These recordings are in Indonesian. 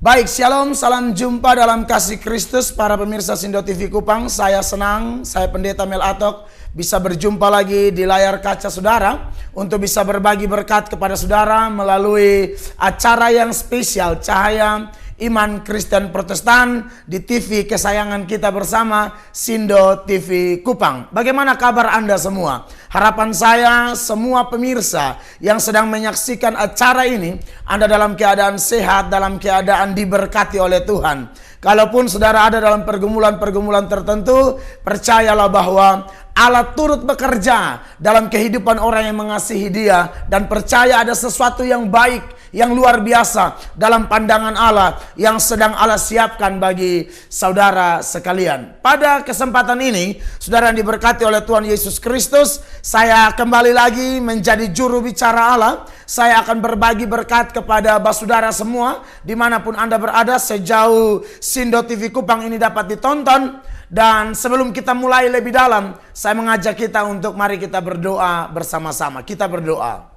Baik, shalom, salam jumpa dalam kasih Kristus para pemirsa Sindo TV Kupang. Saya senang, saya Pendeta Mel Atok bisa berjumpa lagi di layar kaca saudara untuk bisa berbagi berkat kepada saudara melalui acara yang spesial Cahaya Iman Kristen Protestan di TV kesayangan kita bersama Sindo TV Kupang. Bagaimana kabar Anda semua? Harapan saya semua pemirsa yang sedang menyaksikan acara ini, Anda dalam keadaan sehat, dalam keadaan diberkati oleh Tuhan. Kalaupun saudara ada dalam pergumulan-pergumulan tertentu, percayalah bahwa Allah turut bekerja dalam kehidupan orang yang mengasihi Dia, dan percaya ada sesuatu yang baik, yang luar biasa dalam pandangan Allah yang sedang Allah siapkan bagi saudara sekalian. Pada kesempatan ini, saudara yang diberkati oleh Tuhan Yesus Kristus, saya kembali lagi menjadi juru bicara Allah. Saya akan berbagi berkat kepada saudara semua dimanapun Anda berada sejauh Sindo TV Kupang ini dapat ditonton. Dan sebelum kita mulai lebih dalam, saya mengajak kita untuk mari kita berdoa bersama-sama. Kita berdoa.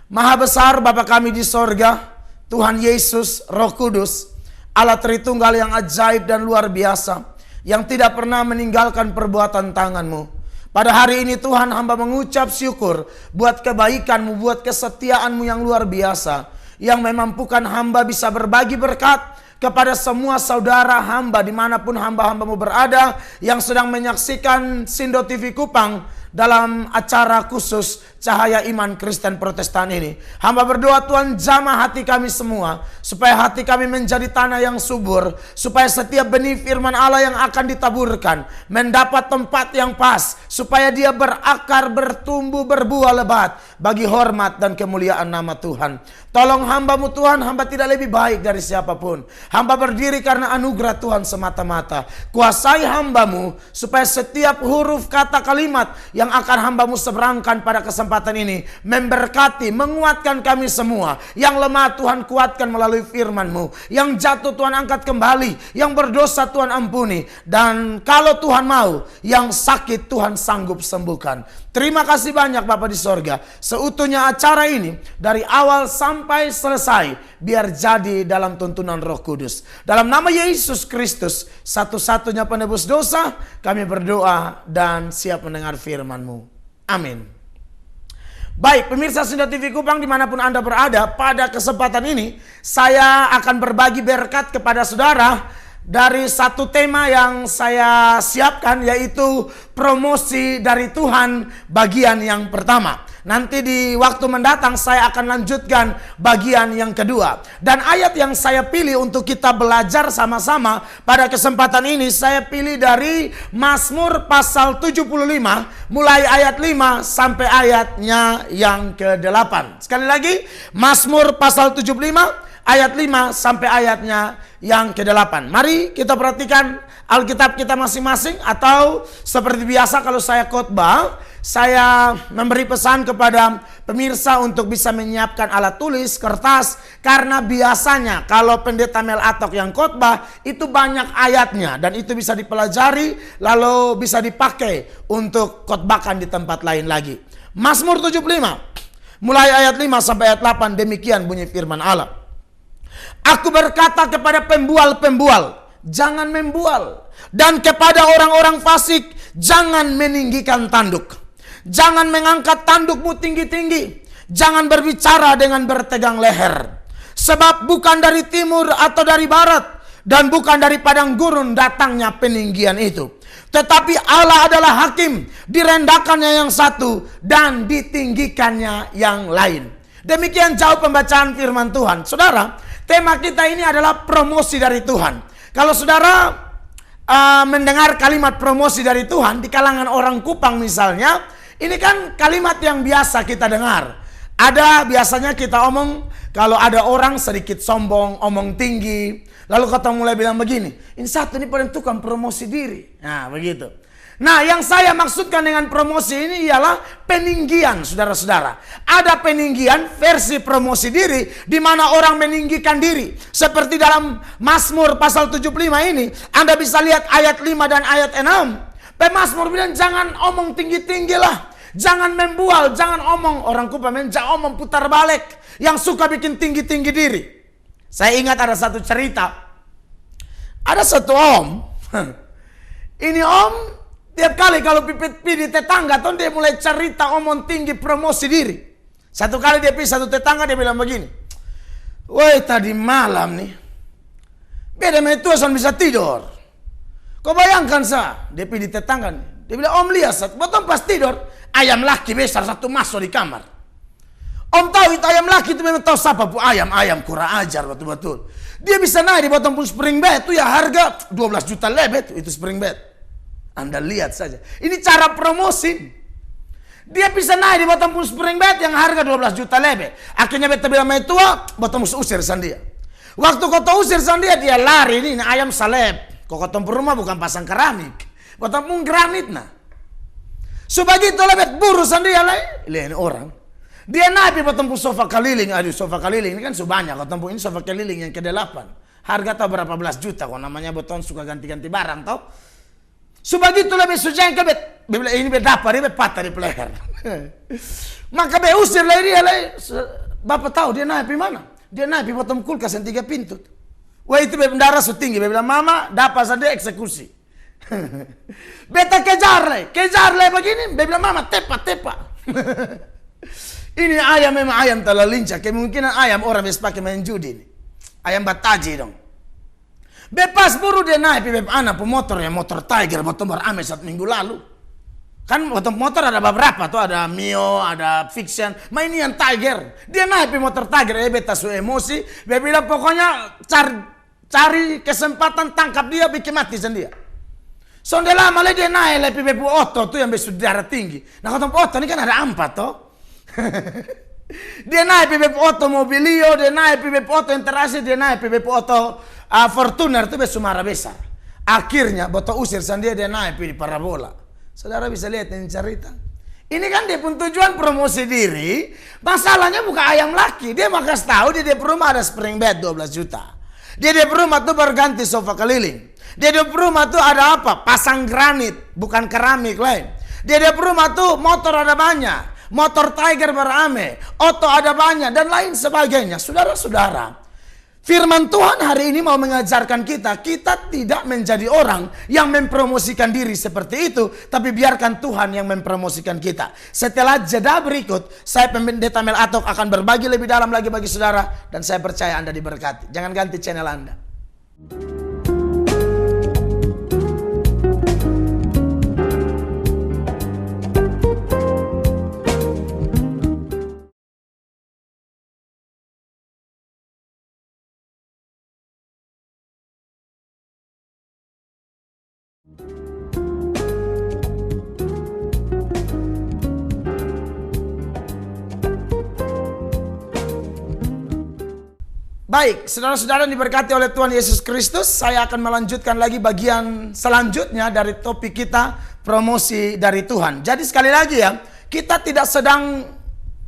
Maha besar Bapa kami di sorga, Tuhan Yesus, Roh Kudus, Allah Tritunggal yang ajaib dan luar biasa, yang tidak pernah meninggalkan perbuatan tangan-Mu. Pada hari ini Tuhan, hamba mengucap syukur buat kebaikan-Mu, buat kesetiaan-Mu yang luar biasa, yang memampukan hamba bisa berbagi berkat kepada semua saudara hamba dimanapun hamba-hambamu berada yang sedang menyaksikan Sindo TV Kupang dalam acara khusus Cahaya Iman Kristen Protestan ini. Hamba berdoa Tuhan jamah hati kami semua, supaya hati kami menjadi tanah yang subur, supaya setiap benih firman Allah yang akan ditaburkan mendapat tempat yang pas, supaya dia berakar, bertumbuh, berbuah lebat bagi hormat dan kemuliaan nama Tuhan. Tolong hambamu Tuhan, hamba tidak lebih baik dari siapapun. Hamba berdiri karena anugerah Tuhan semata-mata. Kuasai hambamu supaya setiap huruf kata kalimat yang akan hambamu seberangkan pada kesempatan ini memberkati, menguatkan kami semua. Yang lemah Tuhan kuatkan melalui firman-Mu. Yang jatuh Tuhan angkat kembali. Yang berdosa Tuhan ampuni. Dan kalau Tuhan mau, yang sakit Tuhan sanggup sembuhkan. Terima kasih banyak Bapa di sorga. Seutuhnya acara ini dari awal sampai selesai biar jadi dalam tuntunan Roh Kudus. Dalam nama Yesus Kristus, satu-satunya penebus dosa, kami berdoa dan siap mendengar firman-Mu. Amin. Baik, pemirsa Sindo TV Kupang dimanapun Anda berada, pada kesempatan ini saya akan berbagi berkat kepada saudara dari satu tema yang saya siapkan, yaitu promosi dari Tuhan bagian yang pertama. Nanti di waktu mendatang saya akan lanjutkan bagian yang kedua. Dan ayat yang saya pilih untuk kita belajar sama-sama pada kesempatan ini, saya pilih dari Mazmur pasal 75 mulai ayat 5 sampai ayatnya yang ke-8. Sekali lagi, Mazmur pasal 75 ayat 5 sampai ayatnya yang ke-8. Mari kita perhatikan Alkitab kita masing-masing, atau seperti biasa kalau saya khotbah, saya memberi pesan kepada pemirsa untuk bisa menyiapkan alat tulis, kertas, karena biasanya kalau Pendeta Mel Atok yang khotbah itu banyak ayatnya dan itu bisa dipelajari lalu bisa dipakai untuk khotbahkan di tempat lain lagi. Mazmur 75 mulai ayat 5 sampai ayat 8, demikian bunyi firman Allah. Aku berkata kepada pembual-pembual, jangan membual, dan kepada orang-orang fasik, jangan meninggikan tanduk. Jangan mengangkat tandukmu tinggi-tinggi. Jangan berbicara dengan bertegang leher. Sebab bukan dari timur atau dari barat, dan bukan dari padang gurun datangnya peninggian itu. Tetapi Allah adalah hakim, direndahkannya yang satu dan ditinggikannya yang lain. Demikian jauh pembacaan firman Tuhan. Saudara, tema kita ini adalah promosi dari Tuhan. Kalau saudara mendengar kalimat promosi dari Tuhan di kalangan orang Kupang misalnya, ini kan kalimat yang biasa kita dengar. Ada biasanya kita omong kalau ada orang sedikit sombong, omong tinggi, lalu kita mulai bilang begini, ini satu ini pada tukang promosi diri. Nah begitu. Nah, yang saya maksudkan dengan promosi ini ialah peninggian, saudara-saudara. Ada peninggian versi promosi diri, di mana orang meninggikan diri. Seperti dalam Mazmur pasal 75 ini, Anda bisa lihat ayat 5 dan ayat 6. Pemazmur bilang, jangan omong tinggi-tinggi lah. Jangan membual, jangan omong. Orang Kupang jangan omong putar balik, yang suka bikin tinggi-tinggi diri. Saya ingat ada satu cerita. Ada satu om. Ini om tiap kali kalau pipit di tetangga tuh dia mulai cerita omong tinggi promosi diri. Satu kali dia pergi satu tetangga dia bilang begini. Woi tadi malam nih. Beda itu asal bisa tidur. Kau bayangkan dia pergi di tetangga nih. Dia bilang om lihat betul pas tidur. Ayam laki besar satu masuk di kamar. Om tahu itu ayam laki itu memang tahu siapa bu ayam kurang ajar betul-betul. Dia bisa naik di bottom pun spring bed itu ya harga 12 juta lebih itu spring bed. Anda lihat saja. Ini cara promosi. Dia bisa naik di bottom pun spring bed yang harga 12 juta lebih. Akhirnya beta bilang mai tua, bottom usir sandia. Waktu kau usir sandia dia lari ini ayam salep. Kau ketemu rumah bukan pasang keramik. Bottom pun granit nah. Sebegitu lebih buru sandia lah. Lihat ini orang. Dia naik di bottom sofa keliling. Aduh sofa keliling ini kan sebanyak. Ketemu ini sofa keliling yang ke-8. Harga tahu berapa belas juta. Kok namanya bottom suka ganti-ganti barang tahu. Sebegitu lebih sujeng ke bet. Ini berdapat dia patah di leher. Maka be usir lah dia lah. Bapak tahu dia naik di mana? Dia naik di bottom kulkas yang 3 pintu. Wah itu bendara setinggi. Dia bilang mama dapat saja eksekusi. Beta kejar lah begini. Dia bilang mama tepa. Ini ayam memang ayam telah lincah. Kemungkinan ayam orang bisa pakai main judi nih. Ayam bataji dong. Bepas buru dia naik beb anak pemotor ya motor Tiger motor beramai 1 minggu lalu. Kan motor ada beberapa tuh ada Mio, ada Fiction. Ma ini yang Tiger. Dia naik motor Tiger beta su emosi. Dia bilang pokoknya cari kesempatan tangkap dia bikin mati sendiri. Sonde lama dia naik beb Otto tuh yang bersaudara tinggi. Nah kalau Otto ini kan ada 4 toh. Dia naik beb Otto Mobilio, dia naik beb Otto Interaksi, dia naik beb Otto Fortuner itu besumara besar. Akhirnya botol usir sandia dia naik di parabola. Saudara bisa lihat ini cerita. Ini kan dia pun tujuan promosi diri. Masalahnya bukan ayam laki. Dia makas tahu dia di rumah ada spring bed 12 juta. Dia di rumah tuh berganti sofa keliling. Dia di rumah tuh ada apa? Pasang granit, bukan keramik lain. Dia di rumah tuh motor ada banyak. Motor Tiger beramai. Oto ada banyak dan lain sebagainya. Saudara-saudara. Firman Tuhan hari ini mau mengajarkan kita tidak menjadi orang yang mempromosikan diri seperti itu, tapi biarkan Tuhan yang mempromosikan kita. Setelah jeda berikut, saya Pendeta Mel Atok akan berbagi lebih dalam lagi bagi saudara, dan saya percaya Anda diberkati. Jangan ganti channel Anda. Baik, saudara-saudara diberkati oleh Tuhan Yesus Kristus. Saya akan melanjutkan lagi bagian selanjutnya dari topik kita, promosi dari Tuhan. Jadi sekali lagi ya, kita tidak sedang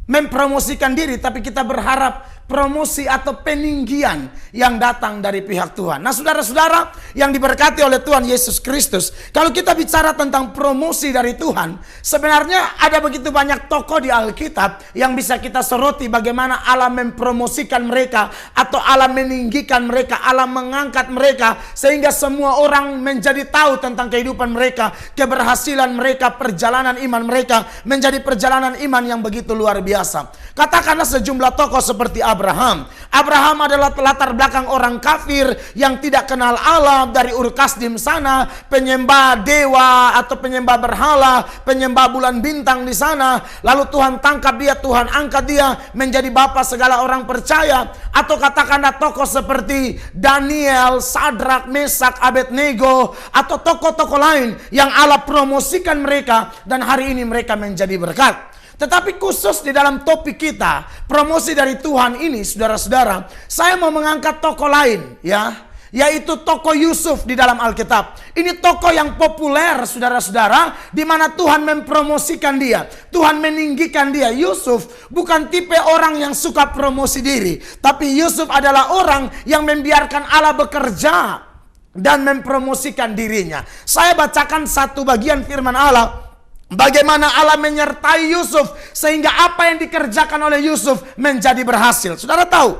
mempromosikan diri, tapi kita berharap promosi atau peninggian yang datang dari pihak Tuhan. Nah saudara-saudara yang diberkati oleh Tuhan Yesus Kristus, kalau kita bicara tentang promosi dari Tuhan, sebenarnya ada begitu banyak tokoh di Alkitab yang bisa kita soroti bagaimana Allah mempromosikan mereka, atau Allah meninggikan mereka, Allah mengangkat mereka, sehingga semua orang menjadi tahu tentang kehidupan mereka, keberhasilan mereka, perjalanan iman mereka menjadi perjalanan iman yang begitu luar biasa. Katakanlah sejumlah tokoh seperti Abraham. Abraham adalah latar belakang orang kafir yang tidak kenal Allah, dari Ur Kasdim sana, penyembah dewa atau penyembah berhala, penyembah bulan bintang di sana. Lalu Tuhan tangkap dia, Tuhan angkat dia menjadi bapa segala orang percaya. Atau katakanlah tokoh seperti Daniel, Sadrak, Mesak, Abednego, atau tokoh-tokoh lain yang Allah promosikan mereka dan hari ini mereka menjadi berkat. Tetapi khusus di dalam topik kita, promosi dari Tuhan ini, saudara-saudara, saya mau mengangkat tokoh lain, ya, yaitu tokoh Yusuf di dalam Alkitab. Ini tokoh yang populer, saudara-saudara, di mana Tuhan mempromosikan dia, Tuhan meninggikan dia. Yusuf bukan tipe orang yang suka promosi diri, tapi Yusuf adalah orang yang membiarkan Allah bekerja dan mempromosikan dirinya. Saya bacakan satu bagian firman Allah. Bagaimana Allah menyertai Yusuf sehingga apa yang dikerjakan oleh Yusuf menjadi berhasil. Saudara tahu,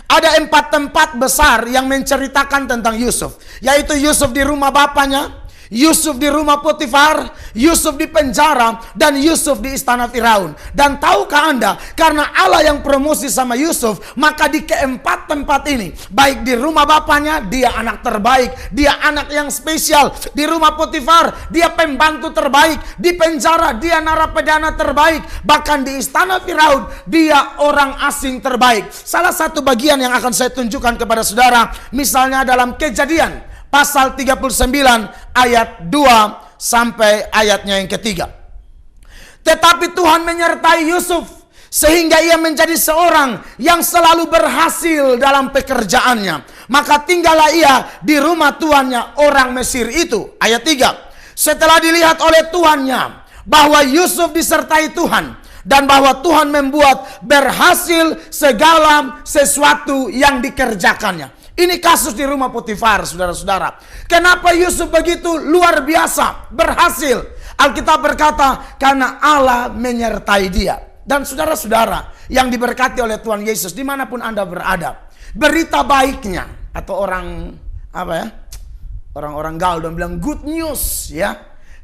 Ada 4 tempat besar yang menceritakan tentang Yusuf. Yaitu Yusuf di rumah bapaknya, Yusuf di rumah Potifar, Yusuf di penjara, dan Yusuf di istana Firaun. Dan tahukah Anda, karena Allah yang promosi sama Yusuf, maka di keempat tempat ini, baik di rumah bapaknya, dia anak terbaik, dia anak yang spesial. Di rumah Potifar, dia pembantu terbaik. Di penjara, dia narapidana terbaik. Bahkan di istana Firaun, dia orang asing terbaik. Salah satu bagian yang akan saya tunjukkan kepada saudara, misalnya dalam Kejadian pasal 39 ayat 2 sampai ayatnya yang ketiga. Tetapi Tuhan menyertai Yusuf sehingga ia menjadi seorang yang selalu berhasil dalam pekerjaannya. Maka tinggallah ia di rumah tuannya orang Mesir itu. Ayat 3. Setelah dilihat oleh tuannya bahwa Yusuf disertai Tuhan dan bahwa Tuhan membuat berhasil segala sesuatu yang dikerjakannya. Ini kasus di rumah Potifar, saudara-saudara. Kenapa Yusuf begitu luar biasa, berhasil? Alkitab berkata, karena Allah menyertai dia. Dan saudara-saudara yang diberkati oleh Tuhan Yesus, dimanapun Anda berada, berita baiknya, atau orang orang gaul dan bilang good news, ya.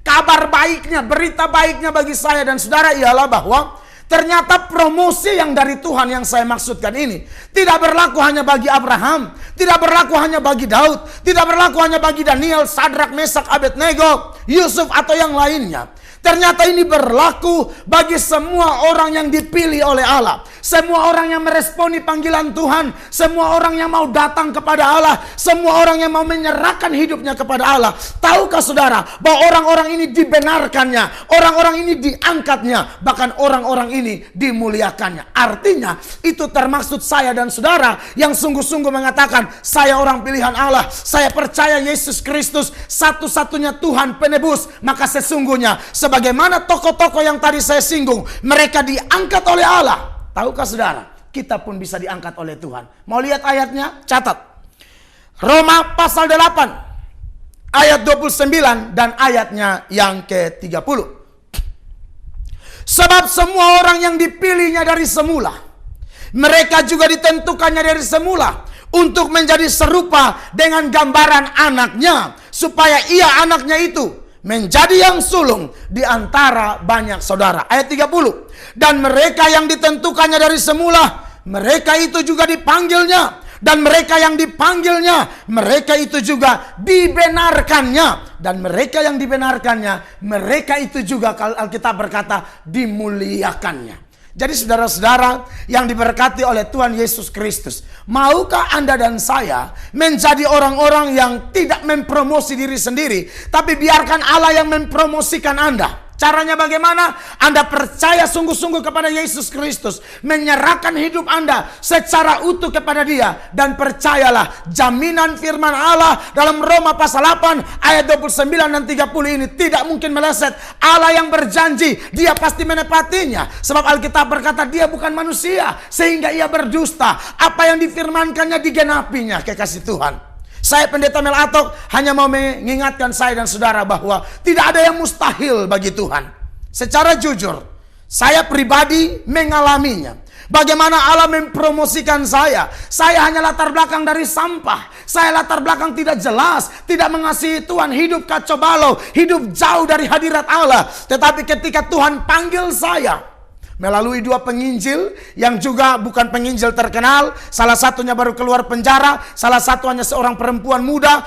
Kabar baiknya, berita baiknya bagi saya dan saudara ialah bahwa ternyata promosi yang dari Tuhan yang saya maksudkan ini tidak berlaku hanya bagi Abraham, tidak berlaku hanya bagi Daud, tidak berlaku hanya bagi Daniel, Sadrak, Mesak, Abednego, Yusuf atau yang lainnya. Ternyata ini berlaku bagi semua orang yang dipilih oleh Allah. Semua orang yang meresponi panggilan Tuhan. Semua orang yang mau datang kepada Allah. Semua orang yang mau menyerahkan hidupnya kepada Allah. Tahukah saudara bahwa orang-orang ini dibenarkannya, orang-orang ini diangkatnya, bahkan orang-orang ini dimuliakannya. Artinya itu termaksud saya dan saudara yang sungguh-sungguh mengatakan, saya orang pilihan Allah, saya percaya Yesus Kristus satu-satunya Tuhan penebus. Maka sesungguhnya sebagaimana tokoh-tokoh yang tadi saya singgung, mereka diangkat oleh Allah. Tahukah saudara, kita pun bisa diangkat oleh Tuhan. Mau lihat ayatnya? Catat. Roma pasal 8 ayat 29 dan ayatnya yang ke-30. Sebab semua orang yang dipilihnya dari semula, mereka juga ditentukannya dari semula untuk menjadi serupa dengan gambaran anaknya, supaya ia anaknya itu menjadi yang sulung di antara banyak saudara. Ayat 30. Dan mereka yang ditentukannya dari semula, mereka itu juga dipanggilnya. Dan mereka yang dipanggilnya, mereka itu juga dibenarkannya. Dan mereka yang dibenarkannya, mereka itu juga, kalau Alkitab berkata, dimuliakannya. Jadi saudara-saudara yang diberkati oleh Tuhan Yesus Kristus, maukah Anda dan saya menjadi orang-orang yang tidak mempromosi diri sendiri, tapi biarkan Allah yang mempromosikan Anda? Caranya bagaimana? Anda percaya sungguh-sungguh kepada Yesus Kristus, menyerahkan hidup Anda secara utuh kepada Dia, dan percayalah jaminan firman Allah dalam Roma pasal 8 ayat 29 dan 30 ini tidak mungkin meleset. Allah yang berjanji, Dia pasti menepatinya. Sebab Alkitab berkata Dia bukan manusia sehingga Ia berdusta. Apa yang difirmankannya digenapinya, kekasih Tuhan. Saya Pendeta Mel Atok hanya mau mengingatkan saya dan saudara bahwa tidak ada yang mustahil bagi Tuhan. Secara jujur, saya pribadi mengalaminya. Bagaimana Allah mempromosikan saya. Saya hanya latar belakang dari sampah. Saya latar belakang tidak jelas, tidak mengasihi Tuhan, hidup kacau balau, hidup jauh dari hadirat Allah. Tetapi ketika Tuhan panggil saya melalui 2 penginjil yang juga bukan penginjil terkenal, salah satunya baru keluar penjara, salah satu hanya seorang perempuan muda.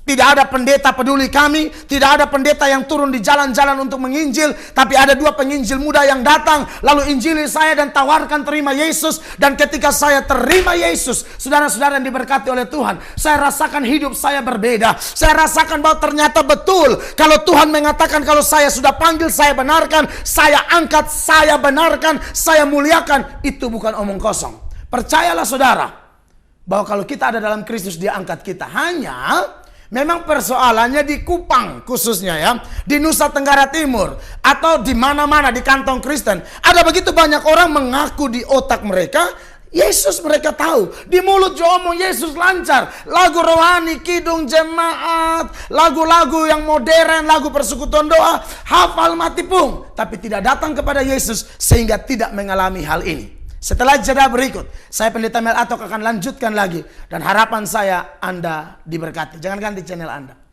Tidak ada pendeta peduli kami, tidak ada pendeta yang turun di jalan-jalan untuk menginjil, tapi ada 2 penginjil muda yang datang lalu injili saya dan tawarkan terima Yesus. Dan ketika saya terima Yesus, saudara-saudara yang diberkati oleh Tuhan, saya rasakan hidup saya berbeda. Saya rasakan bahwa ternyata betul kalau Tuhan mengatakan kalau saya sudah panggil, saya benarkan, saya angkat, saya benarkan, saya muliakan, itu bukan omong kosong. Percayalah saudara bahwa kalau kita ada dalam Kristus, Dia angkat kita. Hanya memang persoalannya di Kupang khususnya, ya, di Nusa Tenggara Timur atau di mana-mana di kantong Kristen, ada begitu banyak orang mengaku di otak mereka Yesus, mereka tahu, di mulut omong Yesus lancar, lagu rohani, kidung jemaat, lagu-lagu yang modern, lagu persekutuan doa, hafal mati pung, tapi tidak datang kepada Yesus sehingga tidak mengalami hal ini. Setelah jeda berikut, saya Pendeta Mel Atok akan lanjutkan lagi. Dan harapan saya Anda diberkati. Jangan ganti channel Anda.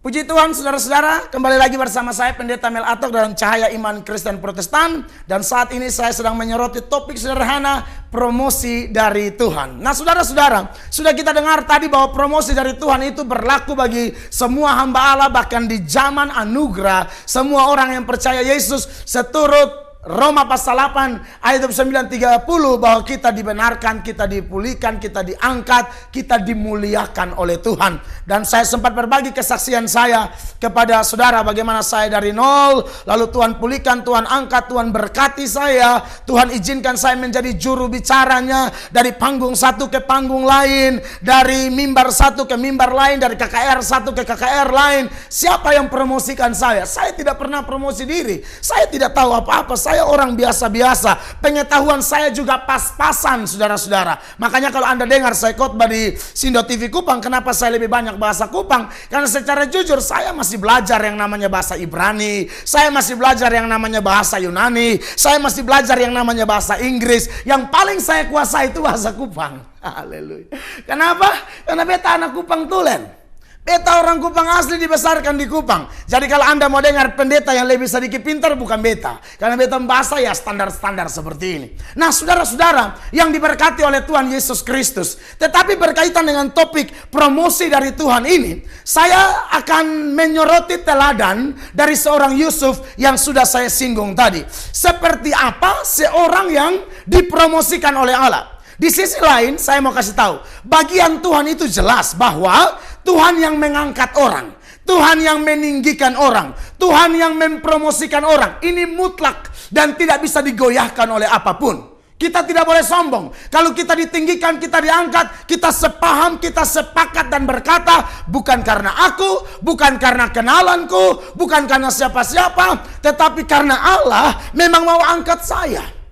Puji Tuhan, saudara-saudara, kembali lagi bersama saya Pendeta Mel Atok dalam Cahaya Iman Kristen Protestan. Dan saat ini saya sedang menyoroti topik sederhana, promosi dari Tuhan. Nah, saudara-saudara, sudah kita dengar tadi bahwa promosi dari Tuhan itu berlaku bagi semua hamba Allah. Bahkan di zaman anugerah, semua orang yang percaya Yesus seturut Roma pasal 8 ayat 29-30 bahwa kita dibenarkan, kita dipulihkan, kita diangkat, kita dimuliakan oleh Tuhan. Dan saya sempat berbagi kesaksian saya kepada saudara bagaimana saya dari nol, lalu Tuhan pulihkan, Tuhan angkat, Tuhan berkati saya, Tuhan izinkan saya menjadi juru bicaranya dari panggung satu ke panggung lain, dari mimbar satu ke mimbar lain, dari KKR satu ke KKR lain. Siapa yang promosikan saya? Saya tidak pernah promosi diri. Saya tidak tahu apa-apa. Saya orang biasa-biasa. Pengetahuan saya juga pas-pasan, saudara-saudara. Makanya kalau Anda dengar saya khotbah di Sindo TV Kupang, kenapa saya lebih banyak bahasa Kupang? Karena secara jujur saya masih belajar yang namanya bahasa Ibrani, saya masih belajar yang namanya bahasa Yunani, saya masih belajar yang namanya bahasa Inggris. Yang paling saya kuasai itu bahasa Kupang. Haleluya. Kenapa? Karena beta anak Kupang tulen. Beta orang Kupang asli, dibesarkan di Kupang. Jadi kalau Anda mau dengar pendeta yang lebih sedikit pintar, bukan beta. Karena beta bahasa ya standar-standar seperti ini. Nah, saudara-saudara yang diberkati oleh Tuhan Yesus Kristus. Tetapi berkaitan dengan topik promosi dari Tuhan ini, saya akan menyoroti teladan dari seorang Yusuf yang sudah saya singgung tadi. Seperti apa seorang yang dipromosikan oleh Allah. Di sisi lain, saya mau kasih tahu, bagian Tuhan itu jelas bahwa Tuhan yang mengangkat orang, Tuhan yang meninggikan orang, Tuhan yang mempromosikan orang. Ini mutlak dan tidak bisa digoyahkan oleh apapun. Kita tidak boleh sombong. Kalau kita ditinggikan, kita diangkat, kita sepaham, kita sepakat dan berkata, bukan karena aku, bukan karena kenalanku, bukan karena siapa-siapa, tetapi karena Allah memang mau angkat saya.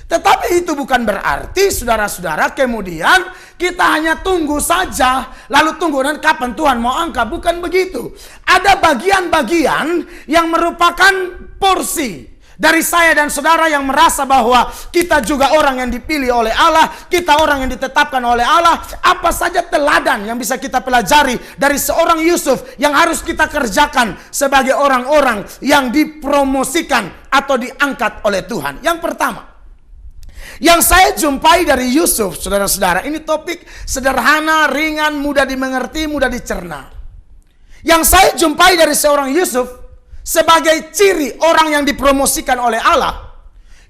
Tetapi itu bukan berarti, saudara-saudara, kemudian kita hanya tunggu saja, lalu tunggu dan kapan Tuhan mau angkat. Bukan begitu. Ada bagian-bagian yang merupakan porsi dari saya dan saudara yang merasa bahwa kita juga orang yang dipilih oleh Allah, kita orang yang ditetapkan oleh Allah. Apa saja teladan yang bisa kita pelajari dari seorang Yusuf yang harus kita kerjakan sebagai orang-orang yang dipromosikan atau diangkat oleh Tuhan. Yang pertama, yang saya jumpai dari Yusuf, saudara-saudara, ini topik sederhana, ringan, mudah dimengerti, mudah dicerna. Yang saya jumpai dari seorang Yusuf sebagai ciri orang yang dipromosikan oleh Allah,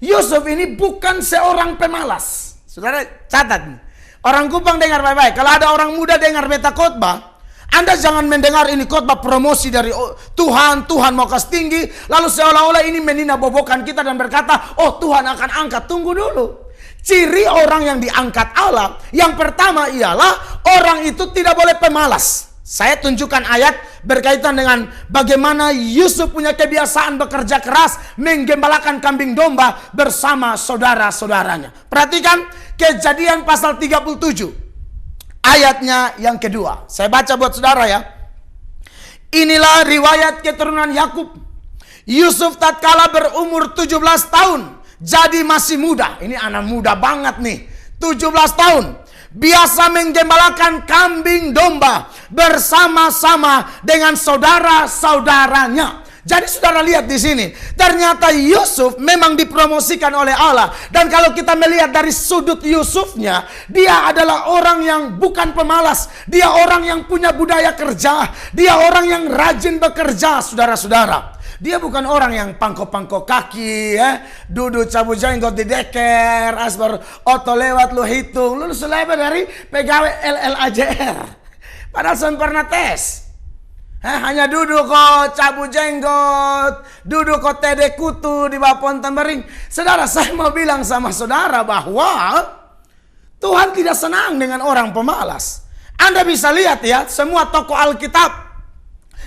Yusuf ini bukan seorang pemalas. Saudara catat nih. Orang Kupang dengar baik-baik. Kalau ada orang muda dengar beta khotbah, Anda jangan mendengar ini khotbah promosi dari Tuhan, Tuhan mau kasih tinggi, lalu seolah-olah ini menina bobokan kita dan berkata, oh Tuhan akan angkat. Tunggu dulu. Ciri orang yang diangkat Allah, yang pertama ialah orang itu tidak boleh pemalas. Saya tunjukkan ayat berkaitan dengan bagaimana Yusuf punya kebiasaan bekerja keras, menggembalakan kambing domba bersama saudara-saudaranya. Perhatikan Kejadian pasal 37. Ayatnya yang kedua. Saya baca buat saudara ya. Inilah riwayat keturunan Yakub. Yusuf tatkala berumur 17 tahun. Jadi masih muda. Ini anak muda banget nih. 17 tahun. Biasa menggembalakan kambing domba bersama-sama dengan saudara-saudaranya. Jadi saudara lihat di sini, ternyata Yusuf memang dipromosikan oleh Allah. Dan kalau kita melihat dari sudut Yusufnya, dia adalah orang yang bukan pemalas. Dia orang yang punya budaya kerja. Dia orang yang rajin bekerja, saudara-saudara. Dia bukan orang yang pangkok-pangkok kaki, duduk cabut jenggot di deker, asbar oto lewat lu hitung, lu selebar dari pegawai LLAJR. Padahal saya pernah tes. Hanya duduk kok cabut jenggot, duduk kok tede kutu di bawah pohon tambering. Saudara, saya mau bilang sama saudara bahwa Tuhan tidak senang dengan orang pemalas. Anda bisa lihat ya, semua tokoh Alkitab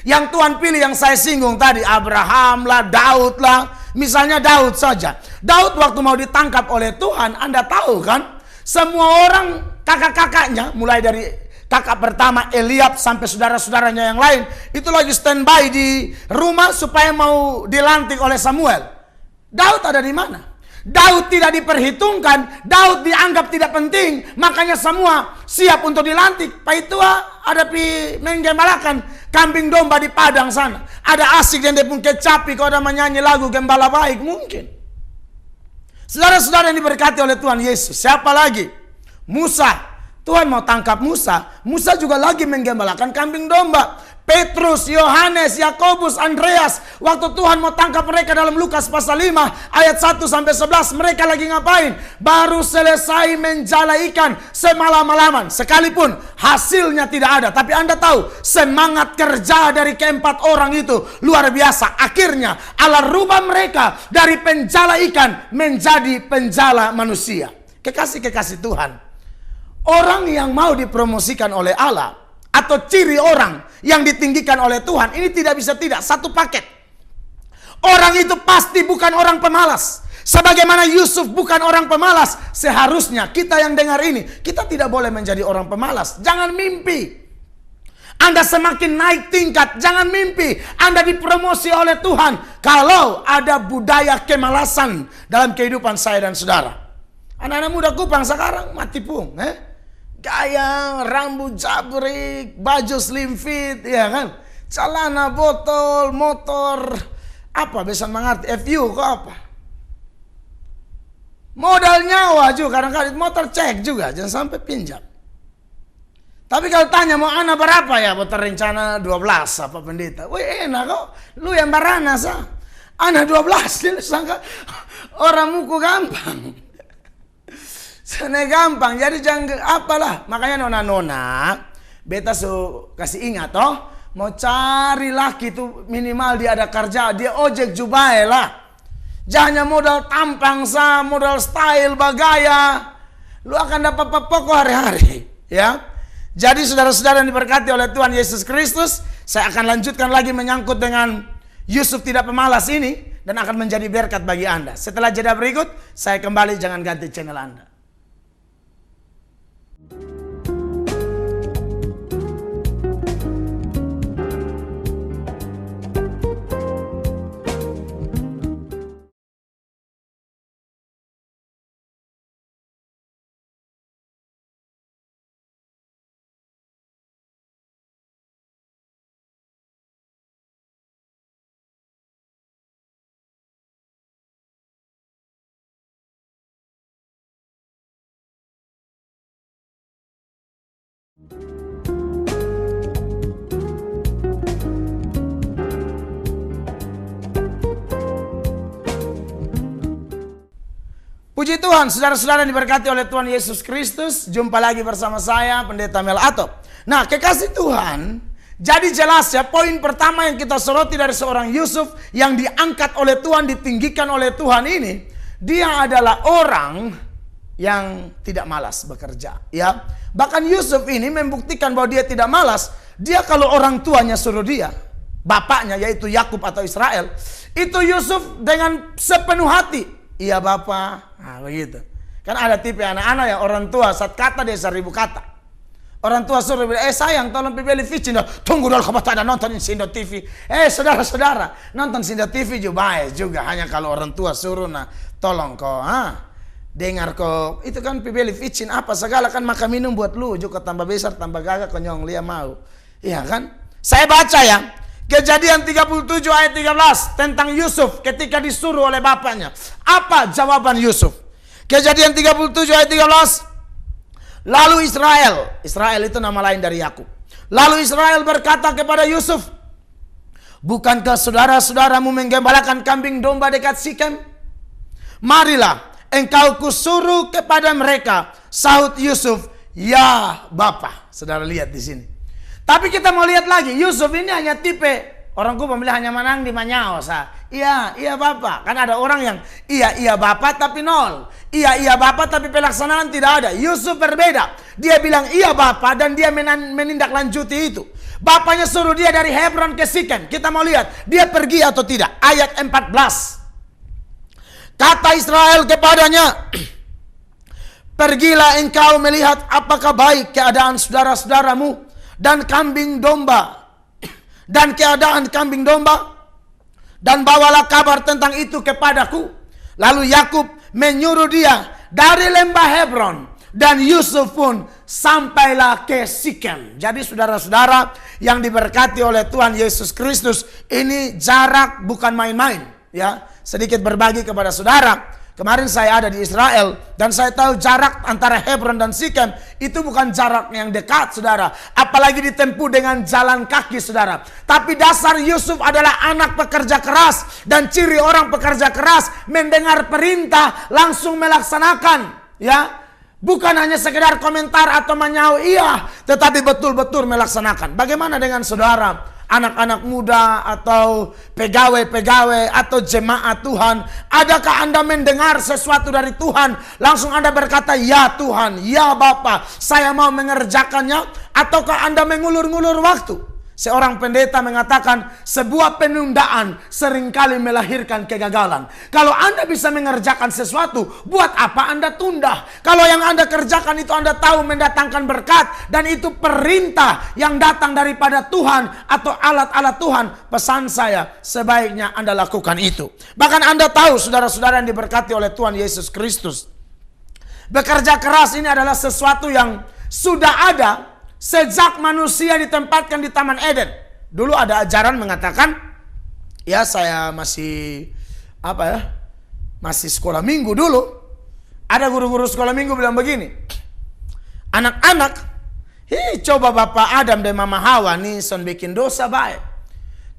yang Tuhan pilih yang saya singgung tadi, Abraham lah, Daud lah. Misalnya Daud saja. Daud waktu mau ditangkap oleh Tuhan, Anda tahu kan? Semua orang kakak-kakaknya, mulai dari kakak pertama Eliab sampai saudara-saudaranya yang lain, itu lagi standby di rumah supaya mau dilantik oleh Samuel. Daud ada di mana? Daud tidak diperhitungkan, Daud dianggap tidak penting, makanya semua siap untuk dilantik. Pak Itua ada menggembalakan kambing domba di padang sana. Ada asik dan dia pun kecapi kalau ada menyanyi lagu gembala baik mungkin. Saudara-saudara yang diberkati oleh Tuhan Yesus, siapa lagi? Musa. Tuhan mau tangkap Musa. Musa juga lagi menggembalakan kambing domba. Petrus, Yohanes, Yakobus, Andreas. Waktu Tuhan mau tangkap mereka dalam Lukas pasal 5 ayat 1 sampai 11. Mereka lagi ngapain? Baru selesai menjala ikan semalam-malaman. Sekalipun hasilnya tidak ada. Tapi Anda tahu semangat kerja dari keempat orang itu luar biasa. Akhirnya Allah rubah mereka dari penjala ikan menjadi penjala manusia. Kekasih-kekasih Tuhan. Orang yang mau dipromosikan oleh Allah atau ciri orang yang ditinggikan oleh Tuhan, ini tidak bisa tidak, satu paket. Orang itu pasti bukan orang pemalas. Sebagaimana Yusuf bukan orang pemalas, seharusnya kita yang dengar ini, kita tidak boleh menjadi orang pemalas. Jangan mimpi Anda semakin naik tingkat, jangan mimpi Anda dipromosi oleh Tuhan kalau ada budaya kemalasan dalam kehidupan saya dan saudara. Anak-anak muda Kupang sekarang mati pung, gaya, rambut jabrik, baju slim fit, ya kan? Celana botol, motor, apa bisa mengerti? FU kok apa? Modal nyawa juga, kadang-kadang motor cek juga, jangan sampai pinjam. Tapi kalau tanya mau anak berapa ya, motor rencana 12 apa pendeta? Wih enak kok, lu yang barana sah. Anak 12, dia sangka orang muku gampang. Sana gampang, jadi jangan apalah. Makanya nona-nona, beta kasih ingat toh, mau cari laki itu minimal dia ada kerja, dia ojek jubai lah. Jangan modal tampang sah, modal style, bagaya. Lu akan dapat pokok hari-hari, ya. Jadi saudara-saudara yang diberkati oleh Tuhan Yesus Kristus, saya akan lanjutkan lagi menyangkut dengan Yusuf tidak pemalas ini dan akan menjadi berkat bagi Anda. Setelah jeda berikut, saya kembali, jangan ganti channel Anda. Puji Tuhan, saudara-saudara yang diberkati oleh Tuhan Yesus Kristus. Jumpa lagi bersama saya, Pendeta Mel Atop. Nah, kekasih Tuhan, jadi jelas ya, poin pertama yang kita soroti dari seorang Yusuf yang diangkat oleh Tuhan, ditinggikan oleh Tuhan ini, dia adalah orang yang tidak malas bekerja, ya. Bahkan Yusuf ini membuktikan bahwa dia tidak malas. Dia kalau orang tuanya suruh dia, bapaknya yaitu Yakub atau Israel, itu Yusuf dengan sepenuh hati. Iya Bapak, nah begitu. Kan ada tipe anak-anak yang orang tua saat kata dia 1000 kata. Orang tua suruh bilang, sayang tolong beli vicin, tunggu dulu kamu ada nonton Sindo TV. Saudara-saudara, nonton Sindo TV juga baik juga. Hanya kalau orang tua suruh, nah tolong kau, dengar kau, itu kan beli vicin apa segala kan makan minum buat lu juga tambah besar tambah gagah konyong lia mau. Iya kan? Saya baca ya. Kejadian 37 ayat 13 tentang Yusuf ketika disuruh oleh bapaknya. Apa jawaban Yusuf? Kejadian 37 ayat 13. Lalu Israel itu nama lain dari Yakub. Lalu Israel berkata kepada Yusuf, bukankah saudara-saudaramu menggembalakan kambing domba dekat Sikem? Marilah engkau kusuruh kepada mereka. Sahut Yusuf, ya Bapa. Saudara lihat di sini. Tapi kita mau lihat lagi, Yusuf ini hanya tipe Orang ku pemilih hanya menang di Manyao. Iya, iya Bapak. Kan ada orang yang iya Bapak tapi nol. Iya Bapak tapi pelaksanaan tidak ada. Yusuf berbeda. Dia bilang iya Bapak dan dia menindaklanjuti itu. Bapaknya suruh dia dari Hebron ke Sikem. Kita mau lihat dia pergi atau tidak. Ayat 14. Kata Israel kepadanya, pergilah engkau melihat apakah baik keadaan saudara-saudaramu dan kambing domba. Dan keadaan kambing domba, dan bawalah kabar tentang itu kepadaku. Lalu Yakub menyuruh dia dari lembah Hebron, dan Yusuf pun sampailah ke Sikem. Jadi saudara-saudara yang diberkati oleh Tuhan Yesus Kristus, ini jarak bukan main-main, ya. Sedikit berbagi kepada saudara. Kemarin saya ada di Israel dan saya tahu jarak antara Hebron dan Sikem itu bukan jarak yang dekat, saudara. Apalagi ditempuh dengan jalan kaki, saudara. Tapi dasar Yusuf adalah anak pekerja keras, dan ciri orang pekerja keras mendengar perintah langsung melaksanakan, ya. Bukan hanya sekedar komentar atau menyau iya, tetapi betul-betul melaksanakan. Bagaimana dengan saudara? Anak-anak muda atau pegawai-pegawai atau jemaat Tuhan, adakah Anda mendengar sesuatu dari Tuhan langsung Anda berkata ya Tuhan, ya Bapa, saya mau mengerjakannya? Ataukah Anda mengulur-ngulur waktu? Seorang pendeta mengatakan sebuah penundaan seringkali melahirkan kegagalan. Kalau Anda bisa mengerjakan sesuatu, buat apa Anda tunda? Kalau yang Anda kerjakan itu Anda tahu mendatangkan berkat, dan itu perintah yang datang daripada Tuhan atau alat-alat Tuhan, pesan saya sebaiknya Anda lakukan itu. Bahkan Anda tahu saudara-saudara yang diberkati oleh Tuhan Yesus Kristus, bekerja keras ini adalah sesuatu yang sudah ada sejak manusia ditempatkan di Taman Eden. Dulu ada ajaran mengatakan, ya saya masih masih sekolah minggu dulu. Ada guru-guru sekolah minggu bilang begini, anak-anak, coba Bapak Adam dan Mama Hawa nih son bikin dosa baik.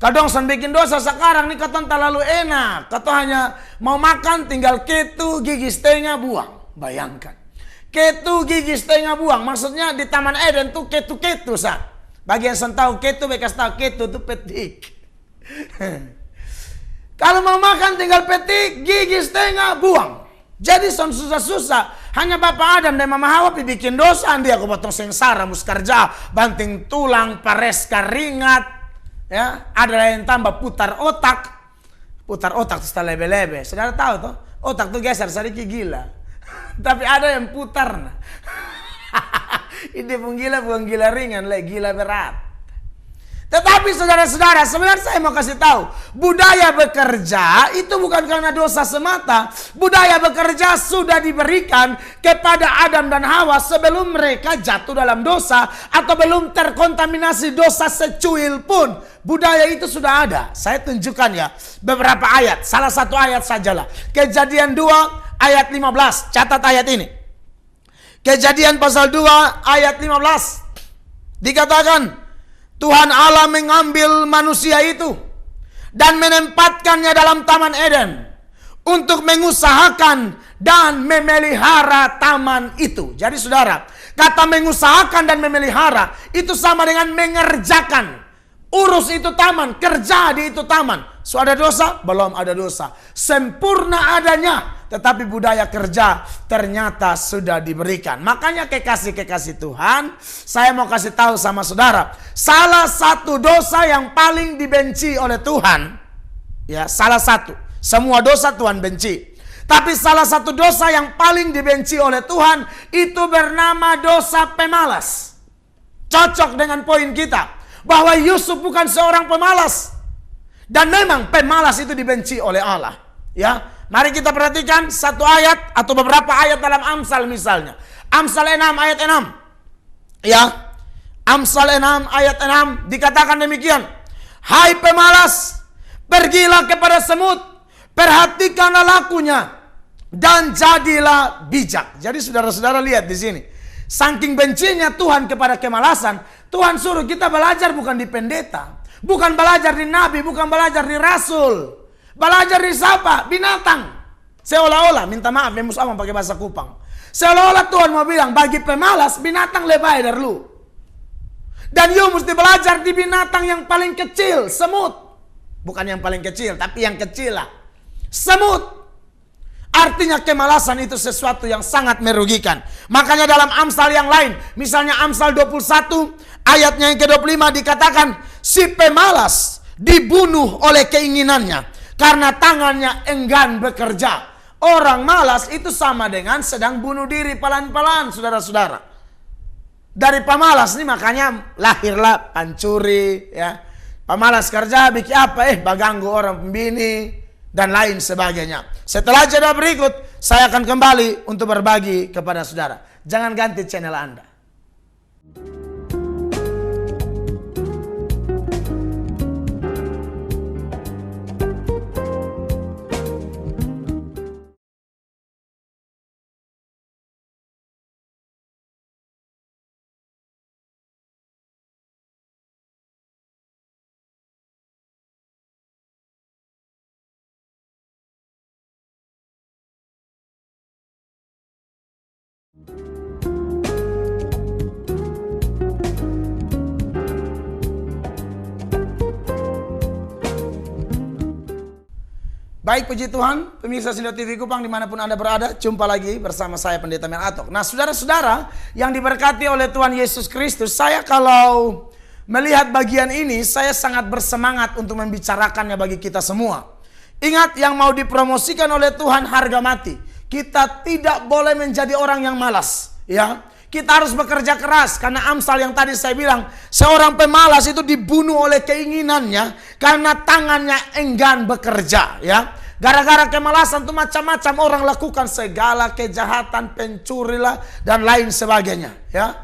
Kadang son bikin dosa sekarang nih katong terlalu enak. Katong hanya mau makan tinggal ketu gigi setengah buang. Bayangkan. Ketu gigi setengah buang. Maksudnya di Taman Eden tuh ketu-ketu sah. Bagi yang sen tahu ketu, bekas tahu ketu tuh petik. Kalau mau makan tinggal petik, gigi setengah buang. Jadi son susah-susah. Hanya Bapak Adam dan Mama Hawa bikin dosa. Dia aku potong sengsara, muskarja, banting tulang, pares keringat. Ya, ada yang tambah putar otak. Putar otak tuh lebe-lebe. Saudara tahu tuh, otak tuh geser sedikit gila. Tapi ada yang putar. Ini pun gila, bukan gila ringan, gila berat. Tetapi saudara-saudara, sebenarnya saya mau kasih tahu, budaya bekerja itu bukan karena dosa semata. Budaya bekerja sudah diberikan kepada Adam dan Hawa sebelum mereka jatuh dalam dosa atau belum terkontaminasi dosa secuil pun. Budaya itu sudah ada. Saya tunjukkan ya beberapa ayat. Salah satu ayat sajalah. Kejadian 2 ayat 15. Catat ayat ini. Kejadian pasal 2 ayat 15. Dikatakan, Tuhan Allah mengambil manusia itu dan menempatkannya dalam Taman Eden untuk mengusahakan dan memelihara taman itu. Jadi saudara, kata mengusahakan dan memelihara itu sama dengan mengerjakan. Urus itu taman, kerja di itu taman. So ada dosa? Belum ada dosa. Sempurna adanya. Tetapi budaya kerja ternyata sudah diberikan. Makanya kekasih-kekasih Tuhan, saya mau kasih tahu sama saudara. Salah satu dosa yang paling dibenci oleh Tuhan. Ya, salah satu. Semua dosa Tuhan benci. Tapi salah satu dosa yang paling dibenci oleh Tuhan itu bernama dosa pemalas. Cocok dengan poin kita. Bahwa Yusuf bukan seorang pemalas. Dan memang pemalas itu dibenci oleh Allah. Ya, mari kita perhatikan satu ayat atau beberapa ayat dalam Amsal misalnya. Amsal 6 ayat 6. Ya, Amsal 6 ayat 6 dikatakan demikian. Hai pemalas, pergilah kepada semut, perhatikanlah lakunya, dan jadilah bijak. Jadi saudara-saudara lihat di sini. Saking bencinya Tuhan kepada kemalasan, Tuhan suruh kita belajar bukan di pendeta, bukan belajar di nabi, bukan belajar di rasul. Belajar di siapa? Binatang. Seolah-olah, minta maaf, Mus Amang pakai bahasa Kupang. Seolah-olah Tuhan mau bilang, bagi pemalas, binatang lebih dari lu. Dan you mesti belajar di binatang yang paling kecil, semut. Bukan yang paling kecil, tapi yang kecil lah. Semut. Artinya kemalasan itu sesuatu yang sangat merugikan. Makanya dalam Amsal yang lain, misalnya Amsal 21 ayatnya yang ke-25 dikatakan, si pemalas dibunuh oleh keinginannya karena tangannya enggan bekerja. Orang malas itu sama dengan sedang bunuh diri pelan-pelan, saudara-saudara. Dari pemalas nih makanya lahirlah pancuri, ya. Pemalas kerja bikin apa? Baganggu orang pembini dan lain sebagainya. Setelah jeda berikut, saya akan kembali untuk berbagi kepada saudara. Jangan ganti channel Anda. Baik, puji Tuhan, pemirsa Sindo TV Kupang dimanapun Anda berada, jumpa lagi bersama saya Pendeta Mel Atok. Nah, saudara-saudara yang diberkati oleh Tuhan Yesus Kristus, saya kalau melihat bagian ini, saya sangat bersemangat untuk membicarakannya bagi kita semua. Ingat, yang mau dipromosikan oleh Tuhan harga mati. Kita tidak boleh menjadi orang yang malas, ya. Kita harus bekerja keras, karena Amsal yang tadi saya bilang, seorang pemalas itu dibunuh oleh keinginannya karena tangannya enggan bekerja, ya. Gara-gara kemalasan itu macam-macam orang lakukan, segala kejahatan, pencurilah dan lain sebagainya, ya.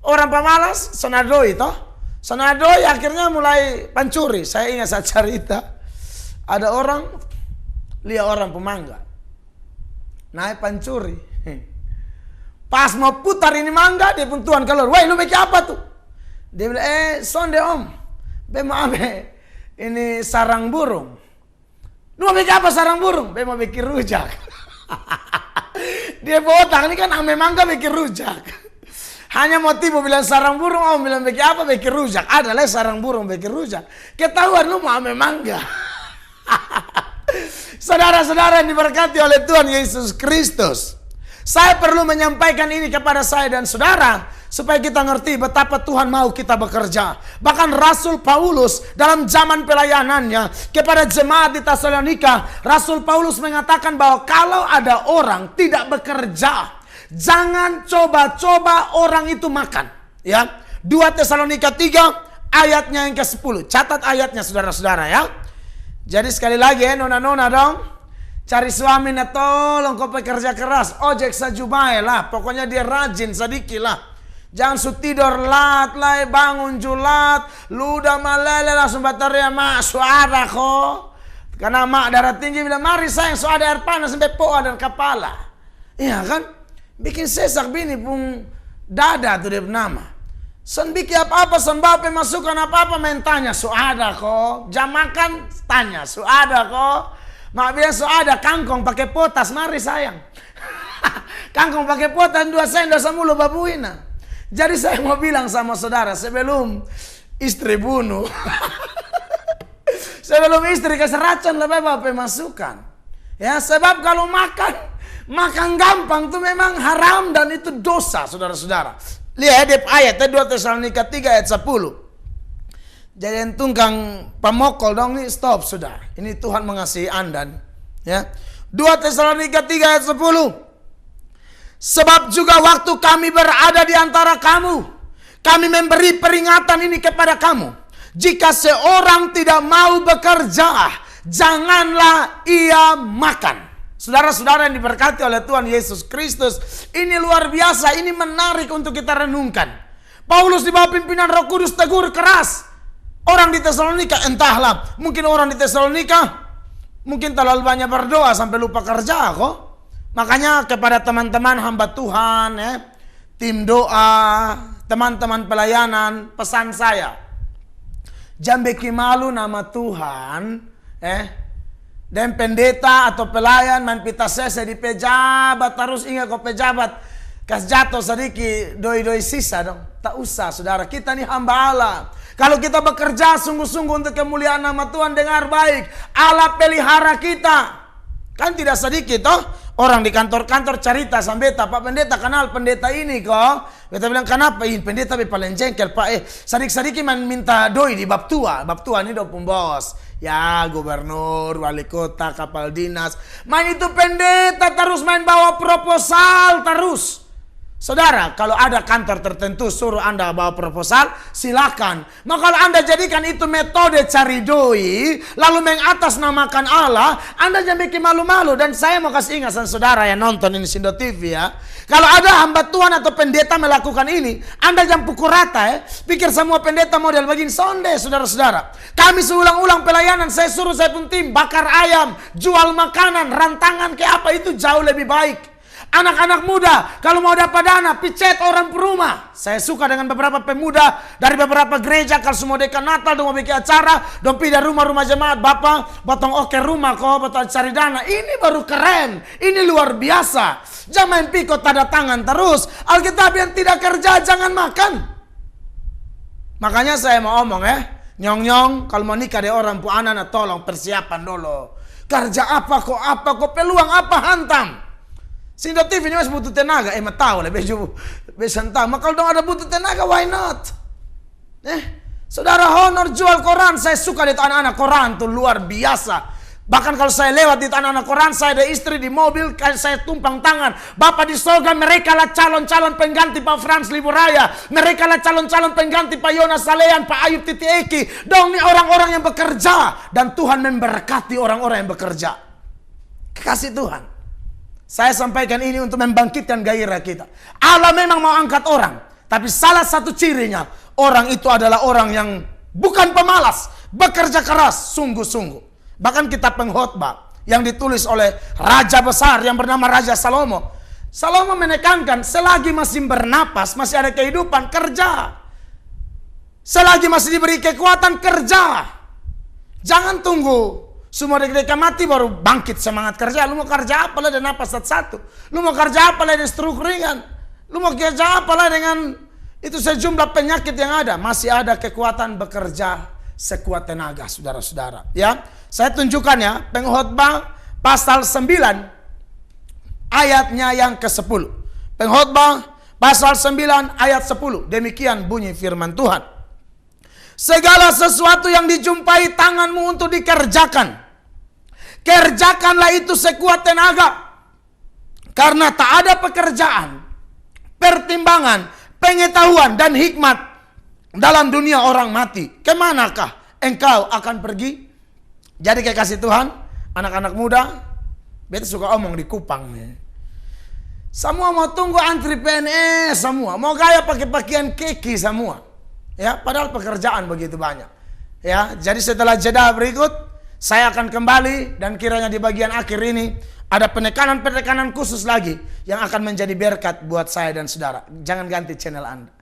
Orang pemalas senadoi toh. Senadoi akhirnya mulai pencuri. Saya ingat saya cerita, ada orang lihat orang pemangga naik pencuri. Pas mau putar ini mangga, dia pun tuan keluar. Woi, lu bikin apa tuh? Dia bilang, sonde om. Maaf, ini sarang burung. Lu mau bikin apa sarang burung? Mau bikin rujak. Dia botak, ini kan ame mangga bikin rujak. Hanya mau tiba bilang sarang burung, om bilang bikin apa? Bikin rujak. Adalah sarang burung bikin rujak. Ketahuan lu mau ame mangga. Saudara-saudara yang diberkati oleh Tuhan Yesus Kristus, saya perlu menyampaikan ini kepada saya dan saudara supaya kita ngerti betapa Tuhan mau kita bekerja. Bahkan Rasul Paulus dalam zaman pelayanannya kepada jemaat di Tesalonika, Rasul Paulus mengatakan bahwa kalau ada orang tidak bekerja, jangan coba-coba orang itu makan. Ya, 2 Tesalonika 3 ayatnya yang ke-10. Catat ayatnya saudara-saudara ya. Jadi sekali lagi ya, nona-nona dong. Cari suami na tolong kau pekerja keras. Ojek sajubai lah. Pokoknya dia rajin sedikit lah. Jangan su tidur lat lah, bangun julat, ludah malele langsung bateria mak suara kok. Karena mak darah tinggi bilang mari sayang so ada air panas sampai poa dan kepala. Iya kan? Bikin sesak bini pun dada tuh dia nama. Son bikin apa-apa, son bape masukkan apa-apa main tanya so ada kok. Jam makan tanya so ada kok. Mak bilang so ada kangkong pakai potas mari sayang. Kangkong pakai potas 2 sendok samulu babuina. Jadi saya mau bilang sama saudara, sebelum istri bunuh, sebelum istri kasih racun lebih bapak masukkan. Ya, sebab kalau makan gampang itu memang haram dan itu dosa, saudara-saudara. Lihat ayat 2 Tesalonika 3 ayat 10. Jadi tunggang pemokol dong nih, stop sudah. Ini Tuhan mengasihi Anda. Ya. 2 Tesalonika 3 ayat 10. Sebab juga waktu kami berada di antara kamu, kami memberi peringatan ini kepada kamu. Jika seorang tidak mau bekerja, janganlah ia makan. Saudara-saudara yang diberkati oleh Tuhan Yesus Kristus, ini luar biasa, ini menarik untuk kita renungkan. Paulus di bawah pimpinan Roh Kudus tegur keras orang di Tesalonika, entahlah, mungkin orang di Tesalonika mungkin terlalu banyak berdoa sampai lupa kerja kok. Makanya kepada teman-teman hamba Tuhan, tim doa, teman-teman pelayanan, pesan saya, jangan bikin malu nama Tuhan, dan pendeta atau pelayan main pita sese di pejabat, terus ingat kok pejabat, Kas jatuh sedikit doi-doi sisa dong. Tak usah saudara, kita nih hamba Allah. Kalau kita bekerja sungguh-sungguh untuk kemuliaan nama Tuhan, dengar baik, Allah pelihara kita. Kan tidak sedikit toh orang di kantor-kantor cerita sama beta, Pak Pendeta kenal pendeta ini kok. Beta bilang kenapa? Ini pendeta paling jengkel Pak. Sedikit-sedikit minta doi di bab tua. Bab tua ini dopung bos. Ya gubernur, wali kota, kapal dinas. Main itu pendeta terus main bawa proposal terus. Saudara, kalau ada kantor tertentu suruh Anda bawa proposal, silakan. Maka kalau Anda jadikan itu metode cari doi, lalu mengatasnamakan Allah, Anda jangan bikin malu-malu. Dan saya mau kasih ingat sama saudara yang nonton ini Sindo TV ya. Kalau ada hamba Tuhan atau pendeta melakukan ini, Anda jangan pukul rata ya. Pikir semua pendeta model begini, sonde saudara-saudara. Kami seulang-ulang pelayanan, saya suruh saya pun tim, bakar ayam, jual makanan, rantangan kayak apa, itu jauh lebih baik. Anak-anak muda, kalau mau dapat dana, picet orang per rumah. Saya suka dengan beberapa pemuda dari beberapa gereja, kalau semua dekat Natal, mau bikin acara, dong pindah rumah-rumah jemaat, Bapak, potong oke rumah kok, potong cari dana. Ini baru keren, ini luar biasa. Jangan main piko tanda tangan terus. Alkitab yang tidak kerja, jangan makan. Makanya saya mau omong ya, nyong-nyong, kalau mau nikah deh orang pu anak, tolong persiapan dulu. Kerja apa kok, peluang apa hantam. Sindo TV ini masih butuh tenaga. Tahu lah, besantah. Maka kalau dong ada butuh tenaga, why not? Saudara Honor jual koran. Saya suka lihat anak-anak koran tuh luar biasa. Bahkan kalau saya lewat di anak-anak koran, saya ada istri di mobil, saya tumpang tangan. Bapak di sorga, mereka lah calon-calon pengganti Pak Frans Liburaya. Mereka lah calon-calon pengganti Pak Yonas Salean, Pak Ayub Titi Eki. Dong nih orang-orang yang bekerja. Dan Tuhan memberkati orang-orang yang bekerja. Kasih Tuhan. Saya sampaikan ini untuk membangkitkan gairah kita. Allah memang mau angkat orang. Tapi salah satu cirinya, orang itu adalah orang yang bukan pemalas. Bekerja keras, sungguh-sungguh. Bahkan kitab pengkhotbah yang ditulis oleh raja besar yang bernama Raja Salomo. Salomo menekankan, selagi masih bernapas, masih ada kehidupan, kerja. Selagi masih diberi kekuatan, kerja. Jangan tunggu semua dek-dek mati baru bangkit semangat kerja. Lu mau kerja apa lah dengan napas satu-satu? Lu mau kerja apa lah dengan stroke ringan? Lu mau kerja apa lah dengan itu sejumlah penyakit yang ada? Masih ada kekuatan bekerja sekuat tenaga, saudara-saudara. Ya, saya tunjukkan ya, pengkhotbah pasal 9 ayatnya yang ke-10. Pengkhotbah pasal 9 ayat 10. Demikian bunyi firman Tuhan. Segala sesuatu yang dijumpai tanganmu untuk dikerjakan, kerjakanlah itu sekuat tenaga. Karena tak ada pekerjaan, pertimbangan, pengetahuan, dan hikmat dalam dunia orang mati. Kemanakah engkau akan pergi? Jadi kekasih Tuhan, anak-anak muda, beta suka omong di Kupang nih. Semua mau tunggu antri PNS semua, mau gaya pakai pakaian keki semua. Ya, padahal pekerjaan begitu banyak. Ya, jadi setelah jeda berikut, saya akan kembali dan kiranya di bagian akhir ini ada penekanan-penekanan khusus lagi yang akan menjadi berkat buat saya dan saudara. Jangan ganti channel Anda.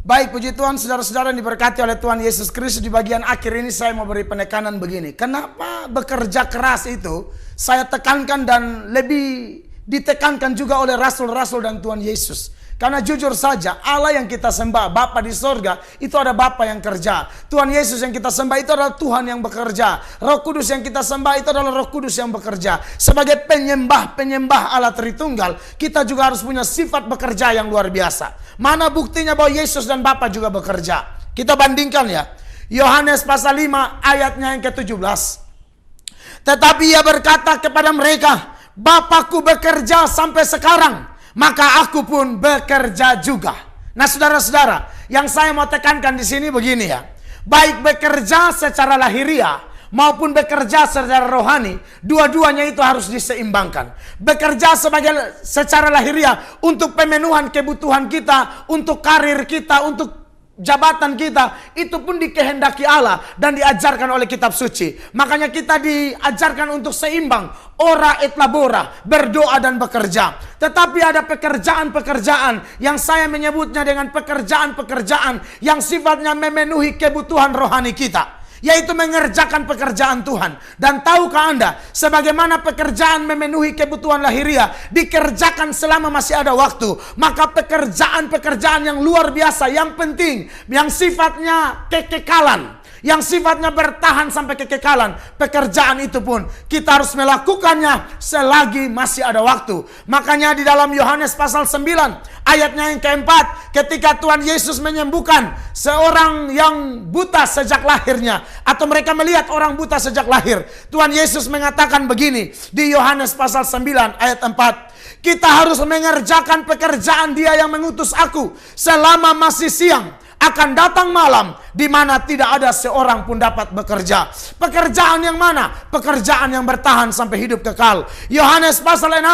Baik, puji Tuhan, saudara-saudara yang diberkati oleh Tuhan Yesus Kristus. Di bagian akhir ini saya mau beri penekanan begini. Kenapa bekerja keras itu saya tekankan dan lebih ditekankan juga oleh rasul-rasul dan Tuhan Yesus. Karena jujur saja, Allah yang kita sembah, Bapa di sorga, itu ada Bapa yang kerja. Tuhan Yesus yang kita sembah itu adalah Tuhan yang bekerja. Roh Kudus yang kita sembah itu adalah Roh Kudus yang bekerja. Sebagai penyembah Allah Tritunggal, kita juga harus punya sifat bekerja yang luar biasa. Mana buktinya bahwa Yesus dan Bapa juga bekerja? Kita bandingkan ya. Yohanes pasal 5 ayatnya yang ke-17. Tetapi ia berkata kepada mereka, Bapakku bekerja sampai sekarang, maka aku pun bekerja juga. Nah, saudara-saudara, yang saya mau tekankan di sini begini ya. Baik bekerja secara lahiriah maupun bekerja secara rohani, dua-duanya itu harus diseimbangkan. Bekerja secara lahiriah untuk pemenuhan kebutuhan kita, untuk karir kita, untuk jabatan kita, itu pun dikehendaki Allah dan diajarkan oleh kitab suci. Makanya kita diajarkan untuk seimbang, ora et labora, berdoa dan bekerja. Tetapi ada pekerjaan-pekerjaan yang saya menyebutnya dengan pekerjaan-pekerjaan yang sifatnya memenuhi kebutuhan rohani kita, yaitu mengerjakan pekerjaan Tuhan. Dan tahukah Anda, sebagaimana pekerjaan memenuhi kebutuhan lahiriah dikerjakan selama masih ada waktu, maka pekerjaan-pekerjaan yang luar biasa, yang penting, yang sifatnya kekekalan, yang sifatnya bertahan sampai kekekalan, pekerjaan itu pun kita harus melakukannya selagi masih ada waktu. Makanya di dalam Yohanes pasal 9 ayatnya yang keempat, ketika Tuhan Yesus menyembuhkan seorang yang buta sejak lahirnya, atau mereka melihat orang buta sejak lahir, Tuhan Yesus mengatakan begini di Yohanes pasal 9 ayat 4, kita harus mengerjakan pekerjaan Dia yang mengutus aku selama masih siang. Akan datang malam di mana tidak ada seorang pun dapat bekerja. Pekerjaan yang mana? Pekerjaan yang bertahan sampai hidup kekal. Yohanes pasal 6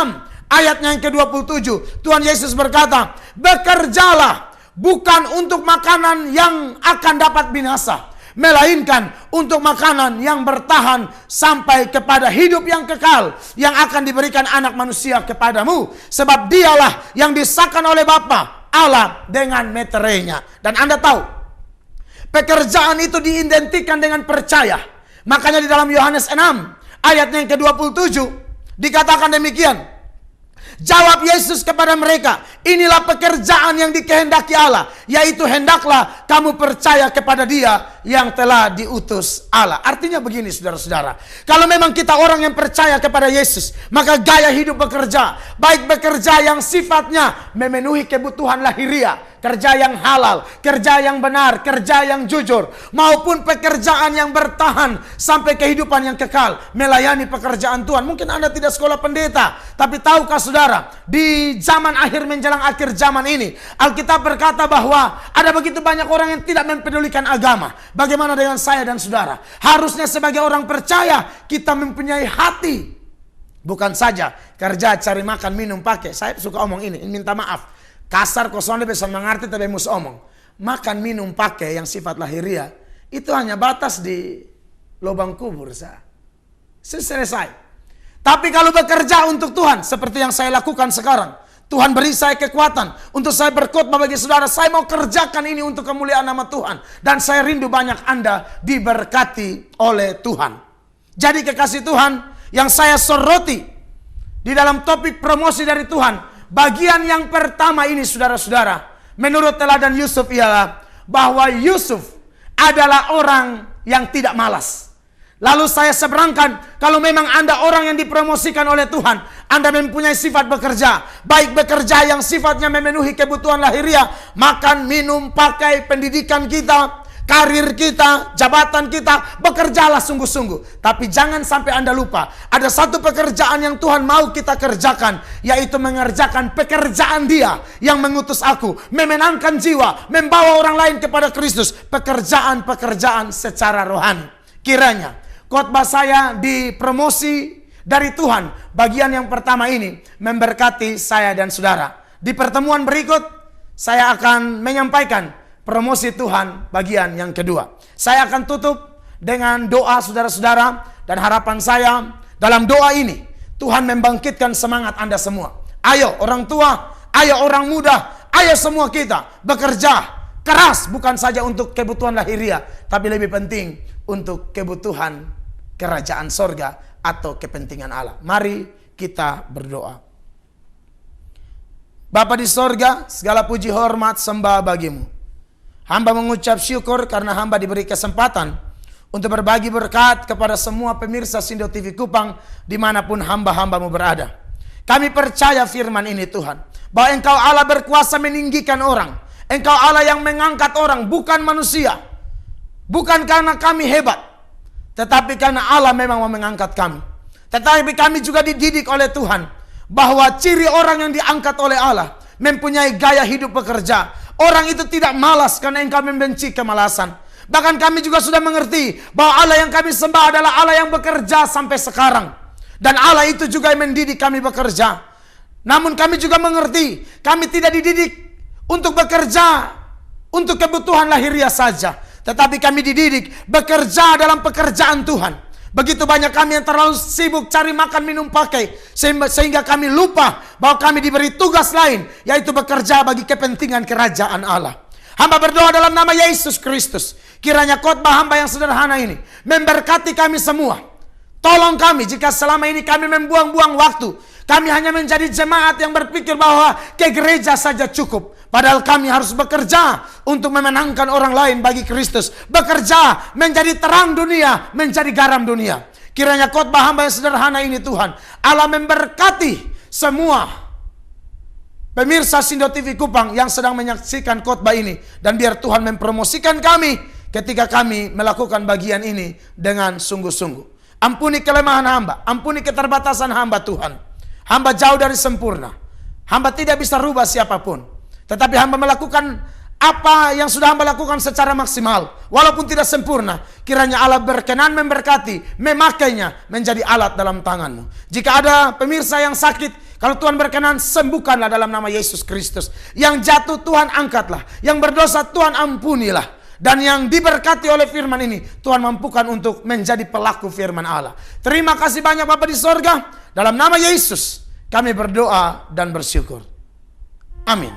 ayatnya yang ke-27, Tuhan Yesus berkata, bekerjalah bukan untuk makanan yang akan dapat binasa, melainkan untuk makanan yang bertahan sampai kepada hidup yang kekal, yang akan diberikan anak manusia kepadamu. Sebab Dialah yang disahkan oleh Bapa Allah dengan meterainya. Dan Anda tahu, pekerjaan itu diidentikan dengan percaya. Makanya di dalam Yohanes 6 ayatnya yang ke-27 dikatakan demikian. Jawab Yesus kepada mereka, inilah pekerjaan yang dikehendaki Allah, yaitu hendaklah kamu percaya kepada Dia yang telah diutus Allah. Artinya begini saudara-saudara, kalau memang kita orang yang percaya kepada Yesus, maka gaya hidup bekerja, baik bekerja yang sifatnya memenuhi kebutuhan lahiriah, kerja yang halal, kerja yang benar, kerja yang jujur, maupun pekerjaan yang bertahan sampai kehidupan yang kekal, melayani pekerjaan Tuhan. Mungkin Anda tidak sekolah pendeta, tapi tahukah saudara, di zaman akhir menjelang akhir zaman ini, Alkitab berkata bahwa ada begitu banyak orang yang tidak mempedulikan agama. Bagaimana dengan saya dan saudara? Harusnya sebagai orang percaya kita mempunyai hati, bukan saja kerja, cari makan, minum, pakai. Saya suka omong ini, minta maaf, kasar kosong bisa mengerti tapi mus omong. Makan, minum, pakai yang sifat lahiriah itu hanya batas di lubang kubur saya. Selesai. Tapi kalau bekerja untuk Tuhan seperti yang saya lakukan sekarang, Tuhan beri saya kekuatan untuk saya berkhotbah bagi saudara. Saya mau kerjakan ini untuk kemuliaan nama Tuhan. Dan saya rindu banyak Anda diberkati oleh Tuhan. Jadi kekasih Tuhan, yang saya soroti di dalam topik promosi dari Tuhan, bagian yang pertama ini saudara-saudara, menurut teladan Yusuf ialah bahwa Yusuf adalah orang yang tidak malas. Lalu saya seberangkan, kalau memang Anda orang yang dipromosikan oleh Tuhan, Anda mempunyai sifat bekerja, baik bekerja yang sifatnya memenuhi kebutuhan lahiriah, makan, minum, pakai, pendidikan kita, karir kita, jabatan kita, bekerjalah sungguh-sungguh. Tapi jangan sampai Anda lupa, ada satu pekerjaan yang Tuhan mau kita kerjakan, yaitu mengerjakan pekerjaan Dia yang mengutus aku, memenangkan jiwa, membawa orang lain kepada Kristus, pekerjaan-pekerjaan secara rohani. Kiranya khotbah saya di promosi dari Tuhan, bagian yang pertama ini memberkati saya dan saudara. Di pertemuan berikut, saya akan menyampaikan promosi Tuhan bagian yang kedua. Saya akan tutup dengan doa saudara-saudara, dan harapan saya dalam doa ini, Tuhan membangkitkan semangat Anda semua. Ayo orang tua, ayo orang muda, ayo semua kita bekerja keras, bukan saja untuk kebutuhan lahiriah, tapi lebih penting untuk kebutuhan kerajaan sorga atau kepentingan Allah. Mari kita berdoa. Bapa di sorga, segala puji hormat sembah bagimu. Hamba mengucap syukur karena hamba diberi kesempatan untuk berbagi berkat kepada semua pemirsa Sindo TV Kupang dimanapun hamba-hambamu berada. Kami percaya firman ini Tuhan, bahwa Engkau Allah berkuasa meninggikan orang. Engkau Allah yang mengangkat orang, bukan manusia. Bukan karena kami hebat, tetapi karena Allah memang mau mengangkat kami. Tetapi kami juga dididik oleh Tuhan bahwa ciri orang yang diangkat oleh Allah mempunyai gaya hidup bekerja. Orang itu tidak malas karena engkau membenci kemalasan. Bahkan kami juga sudah mengerti bahwa Allah yang kami sembah adalah Allah yang bekerja sampai sekarang. Dan Allah itu juga yang mendidik kami bekerja. Namun kami juga mengerti, kami tidak dididik untuk bekerja untuk kebutuhan lahiriah saja. Tetapi kami dididik bekerja dalam pekerjaan Tuhan. Begitu banyak kami yang terlalu sibuk cari makan, minum, pakai. Sehingga kami lupa bahwa kami diberi tugas lain. Yaitu bekerja bagi kepentingan kerajaan Allah. Hamba berdoa dalam nama Yesus Kristus. Kiranya khotbah hamba yang sederhana ini memberkati kami semua. Tolong kami jika selama ini kami membuang-buang waktu. Kami hanya menjadi jemaat yang berpikir bahwa ke gereja saja cukup. Padahal kami harus bekerja untuk memenangkan orang lain bagi Kristus. Bekerja menjadi terang dunia, menjadi garam dunia. Kiranya khotbah hamba yang sederhana ini Tuhan, Allah memberkati semua pemirsa Sindo TV Kupang yang sedang menyaksikan khotbah ini. Dan biar Tuhan mempromosikan kami ketika kami melakukan bagian ini dengan sungguh-sungguh. Ampuni kelemahan hamba, ampuni keterbatasan hamba Tuhan. Hamba jauh dari sempurna. Hamba tidak bisa rubah siapapun. Tetapi hamba melakukan apa yang sudah hamba lakukan secara maksimal. Walaupun tidak sempurna, kiranya Allah berkenan memberkati, memakainya menjadi alat dalam tanganmu. Jika ada pemirsa yang sakit, kalau Tuhan berkenan, sembuhkanlah dalam nama Yesus Kristus. Yang jatuh Tuhan angkatlah, yang berdosa Tuhan ampunilah. Dan yang diberkati oleh firman ini, Tuhan mampukan untuk menjadi pelaku firman Allah. Terima kasih banyak Bapa di sorga. Dalam nama Yesus, kami berdoa dan bersyukur. Amin.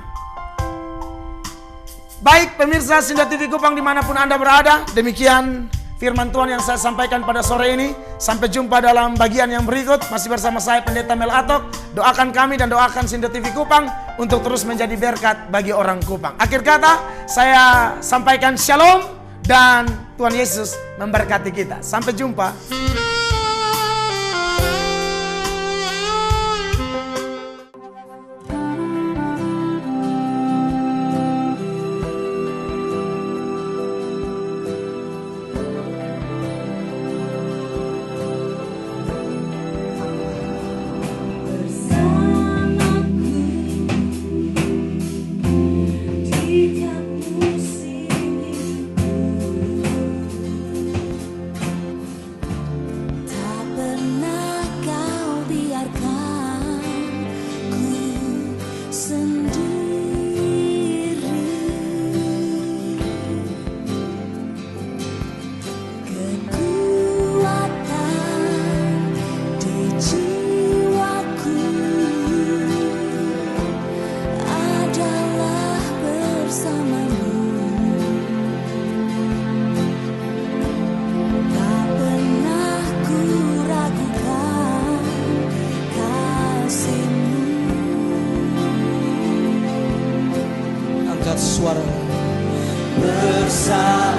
Baik pemirsa Sindo TV Kupang dimanapun Anda berada, demikian firman Tuhan yang saya sampaikan pada sore ini. Sampai jumpa dalam bagian yang berikut. Masih bersama saya Pendeta Mel Atok. Doakan kami dan doakan Sindo TV Kupang untuk terus menjadi berkat bagi orang Kupang. Akhir kata saya sampaikan shalom dan Tuhan Yesus memberkati kita. Sampai jumpa. Suara bersamamu.